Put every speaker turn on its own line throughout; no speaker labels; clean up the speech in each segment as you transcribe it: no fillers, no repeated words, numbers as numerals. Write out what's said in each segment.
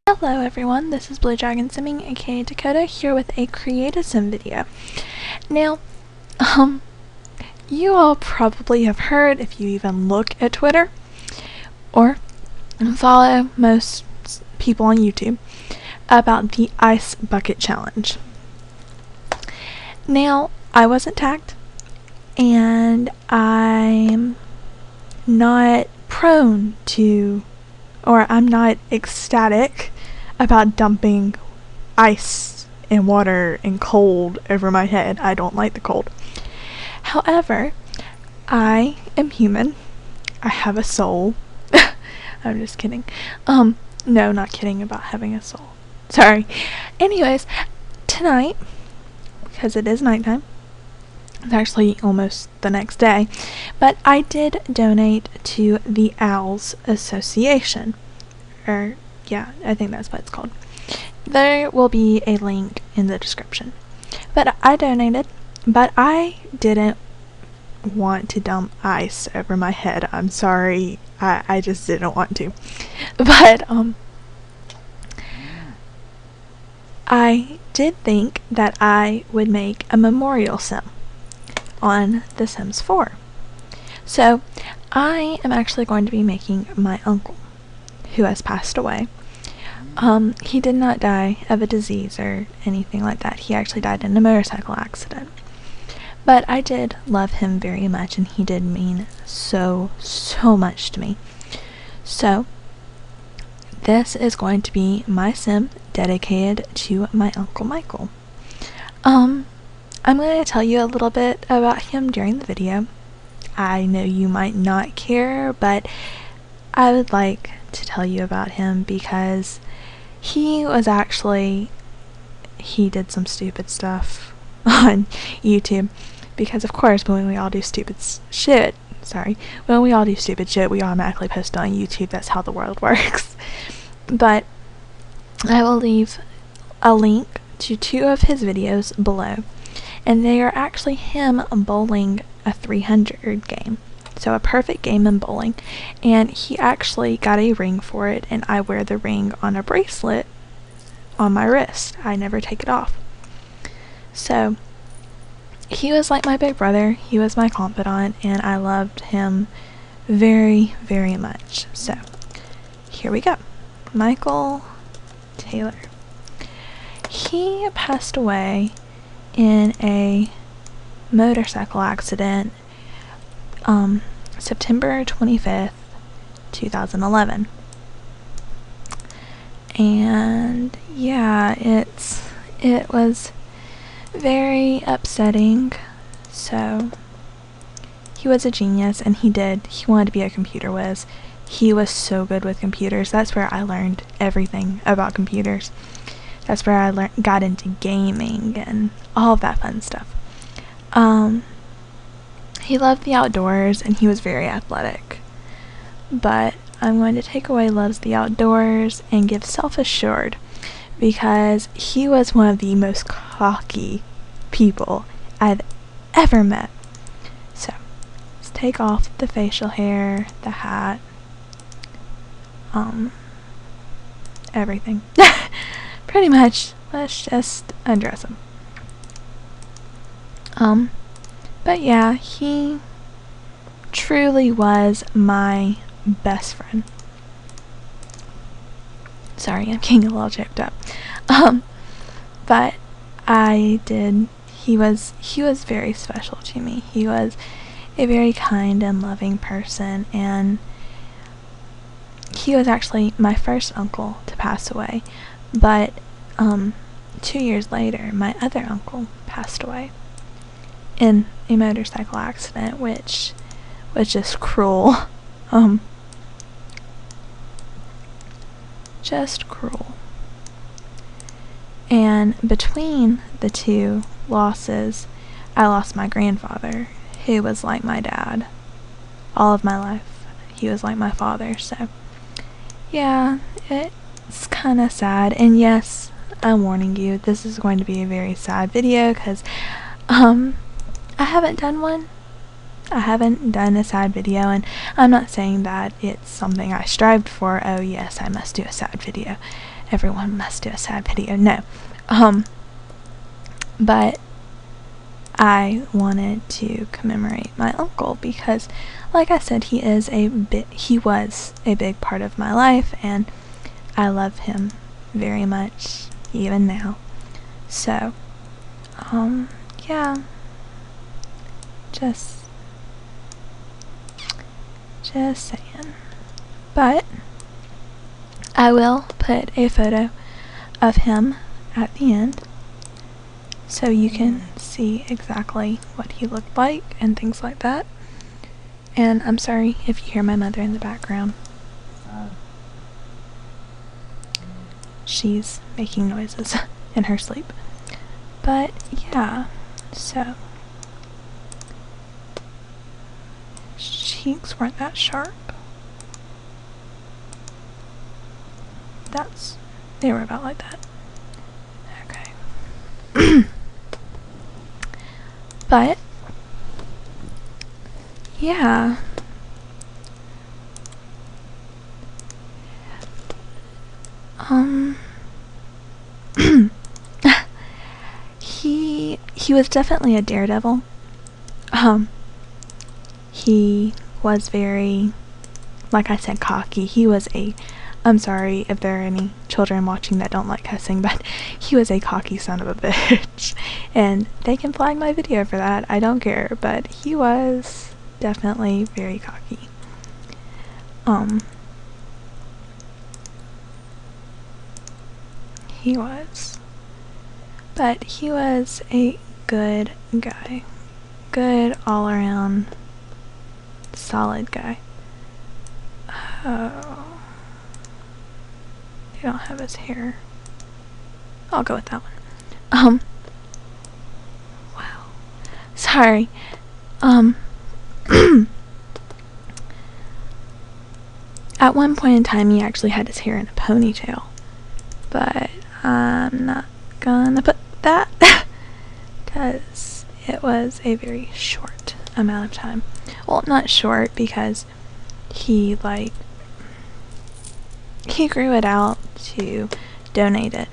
Hello everyone, this is Blue Dragon Simming, aka Dakota, here with a creative sim video. Now, you all probably have heard, if you even look at Twitter, or follow most people on YouTube, about the Ice Bucket Challenge. Now, I wasn't tagged, and I'm not prone to, or I'm not ecstatic about dumping ice and water and cold over my head. I don't like the cold. However, I am human. I have a soul. I'm just kidding. No, not kidding about having a soul. Sorry. Anyways, tonight, because it is nighttime, it's actually almost the next day, but I did donate to the ALS Association. Yeah, I think that's what it's called. There will be a link in the description. But I donated, but I didn't want to dump ice over my head. I'm sorry, I just didn't want to. But, I did think that I would make a memorial sim on The Sims 4. So, I am actually going to be making my uncle, who has passed away. He did not die of a disease or anything like that. He actually died in a motorcycle accident. But I did love him very much, and he did mean so much to me. So, this is going to be my sim dedicated to my Uncle Michael. I'm going to tell you a little bit about him during the video. I know you might not care, but I would like to tell you about him because he did some stupid stuff on YouTube, because of course when we all do stupid shit, we automatically post it on YouTube. That's how the world works. But I will leave a link to 2 of his videos below, and they are actually him bowling a 300 game. So a perfect game in bowling, and he actually got a ring for it, and I wear the ring on a bracelet on my wrist. I never take it off. So he was like my big brother. He was my confidant, and I loved him very much. So here we go. Michael Taylor. He passed away in a motorcycle accident September 25th, 2011. And yeah, it was very upsetting. So he was a genius, and he wanted to be a computer whiz. He was so good with computers. That's where I learned everything about computers. That's where I got into gaming and all of that fun stuff. He loved the outdoors, and he was very athletic. But I'm going to take away loves the outdoors and give self-assured, because he was one of the most cocky people I've ever met. So, let's take off the facial hair, the hat, everything. Pretty much, let's just undress him. But yeah, he truly was my best friend. Sorry, I'm getting a little choked up. But he was very special to me. He was a very kind and loving person, and he was actually my first uncle to pass away. But 2 years later, my other uncle passed away in a motorcycle accident, which was just cruel. Just cruel. And between the 2 losses, I lost my grandfather, who was like my dad. All of my life, he was like my father. So yeah, it's kind of sad. And yes, I'm warning you, this is going to be a very sad video, because I haven't done one. I haven't done a sad video, and I'm not saying that it's something I strived for. Oh yes, I must do a sad video everyone must do a sad video. No. But I wanted to commemorate my uncle because, like I said, he was a big part of my life, and I love him very much even now. So, yeah, just saying. But I will put a photo of him at the end so you can see exactly what he looked like and things like that. And I'm sorry if you hear my mother in the background. She's making noises in her sleep. But yeah, so cheeks weren't that sharp. They were about like that. Okay. But yeah. He was definitely a daredevil. He was very, like I said, cocky. I'm sorry if there are any children watching that don't like cussing, but he was a cocky son of a bitch. And they can flag my video for that, I don't care, but he was definitely very cocky. He was. But he was a good guy. Good all around solid guy. Oh. They don't have his hair. I'll go with that one. Wow. Sorry. At one point in time, he actually had his hair in a ponytail. But I'm not gonna put that because it was a very short amount of time. Well, not short because he grew it out to donate it.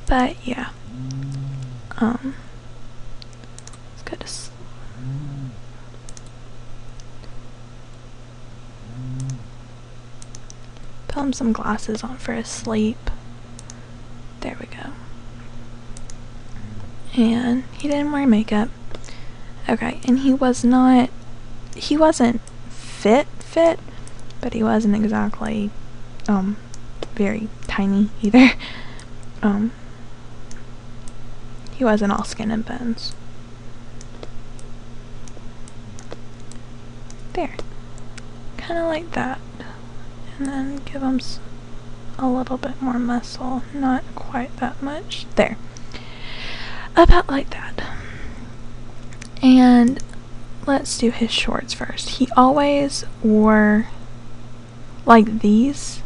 But yeah. Let's go to put him some glasses on for his sleep. There we go. And he didn't wear makeup. Okay, and he wasn't fit, but he wasn't exactly, very tiny either. He wasn't all skin and bones. There. Kinda like that. And then give him a little bit more muscle. Not quite that much. There. About like that. And let's do his shorts first. He always wore like these,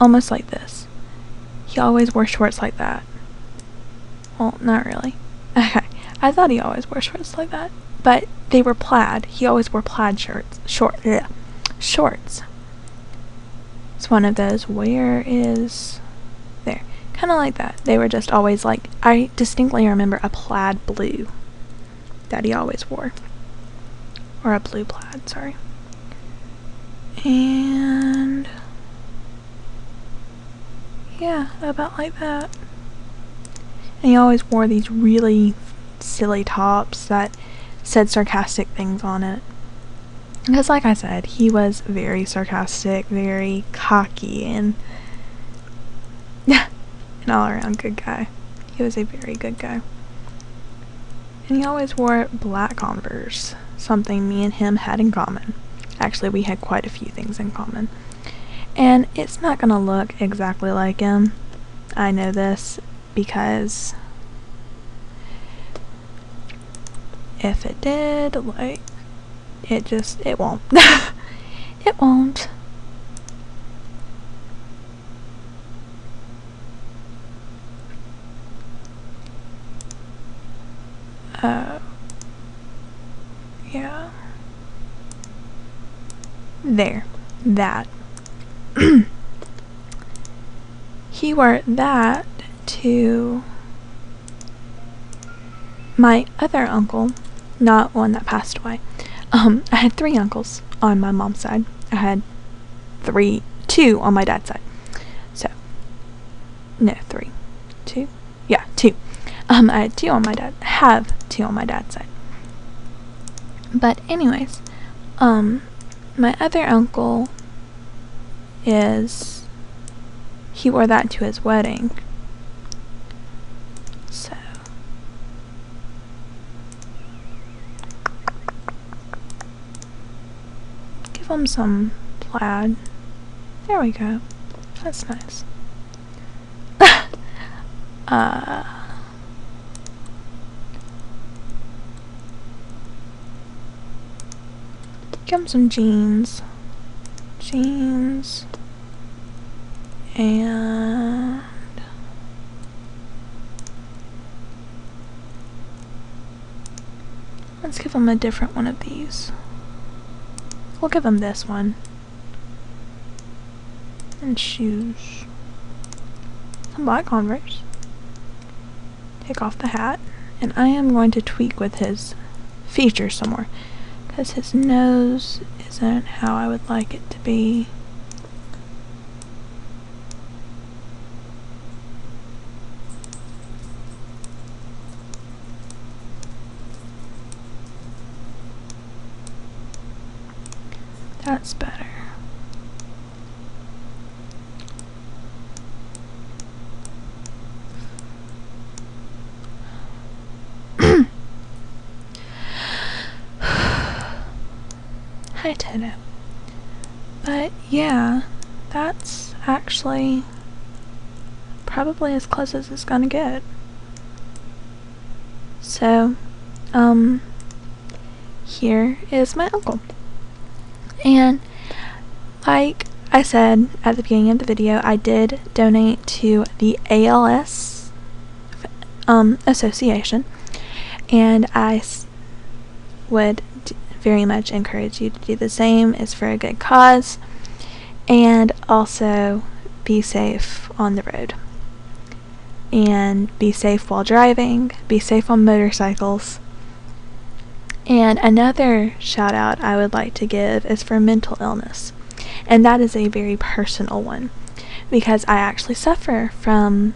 almost like this. He always wore shorts like that. Well, not really. Okay. I thought he always wore shorts like that. But they were plaid. He always wore plaid shorts. Shorts. It's one of those. Where is... There. Kind of like that. They were just always like... I distinctly remember a plaid blue that he always wore. Or a blue plaid, sorry. And... yeah, about like that. And he always wore these really silly tops that said sarcastic things on it. Because like I said, he was very sarcastic, very cocky, and an all-around good guy. He was a very good guy. And he always wore black Converse, something me and him had in common. Actually, we had quite a few things in common. And it's not gonna look exactly like him. I know this because if it did, like, it won't. It won't. Yeah. There. That. he wore that to my other uncle, not one that passed away. I had 3 uncles on my mom's side. I had 2 on my dad's side. So, no, 3. 2? Yeah, 2. I had 2 on my dad. Have 2 on my dad's side. But anyways, my other uncle he wore that to his wedding. So, give him some plaid. There we go. That's nice. Give him some jeans. And let's give him a different one of these. We'll give him this one. And shoes. Some black Converse. Take off the hat. And I am going to tweak with his features some more, because his nose isn't how I would like it to be. That's better. Hi, Toto. But yeah, that's actually probably as close as it's gonna get. So, here is my uncle. And like I said at the beginning of the video, I did donate to the ALS association, and I would very much encourage you to do the same. It's for a good cause, and also be safe on the road, and be safe while driving, be safe on motorcycles. And another shout out I would like to give is for mental illness, and that is a very personal one, because I actually suffer from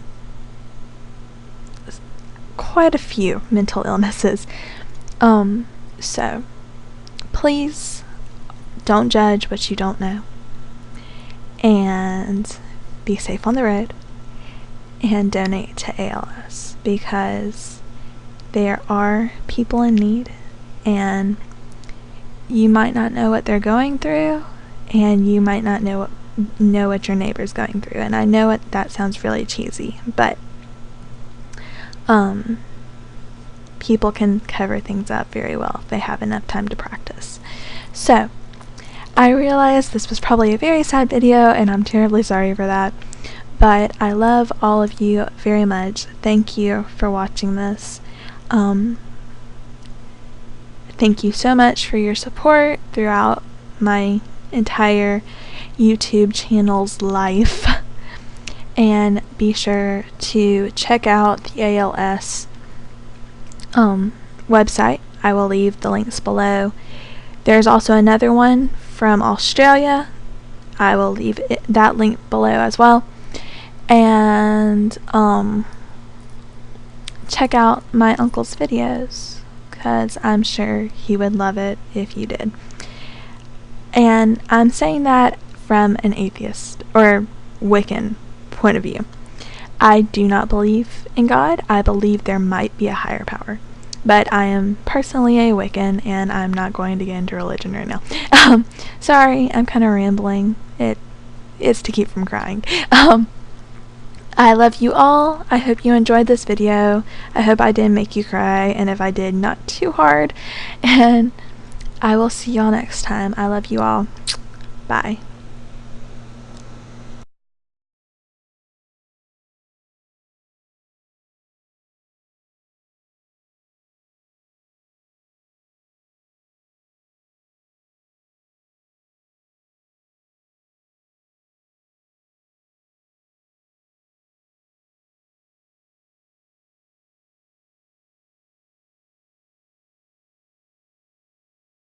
quite a few mental illnesses. So please don't judge what you don't know, and be safe on the road, and donate to ALS, because there are people in need, and you might not know what they're going through, and you might not know what your neighbor's going through. And I know that sounds really cheesy, but people can cover things up very well if they have enough time to practice. So I realize this was probably a very sad video, and I'm terribly sorry for that, but I love all of you very much. Thank you for watching this. Thank you so much for your support throughout my entire YouTube channel's life. And be sure to check out the ALS website. I will leave the links below. There's also another one from Australia. I will leave that link below as well. And check out my uncle's videos, because I'm sure he would love it if you did. And I'm saying that from an atheist or Wiccan point of view. I do not believe in God. I believe there might be a higher power. But I am personally a Wiccan, and I'm not going to get into religion right now. Sorry, I'm kind of rambling. It's to keep from crying. I love you all. I hope you enjoyed this video. I hope I didn't make you cry, and if I did, not too hard. And I will see y'all next time. I love you all. Bye.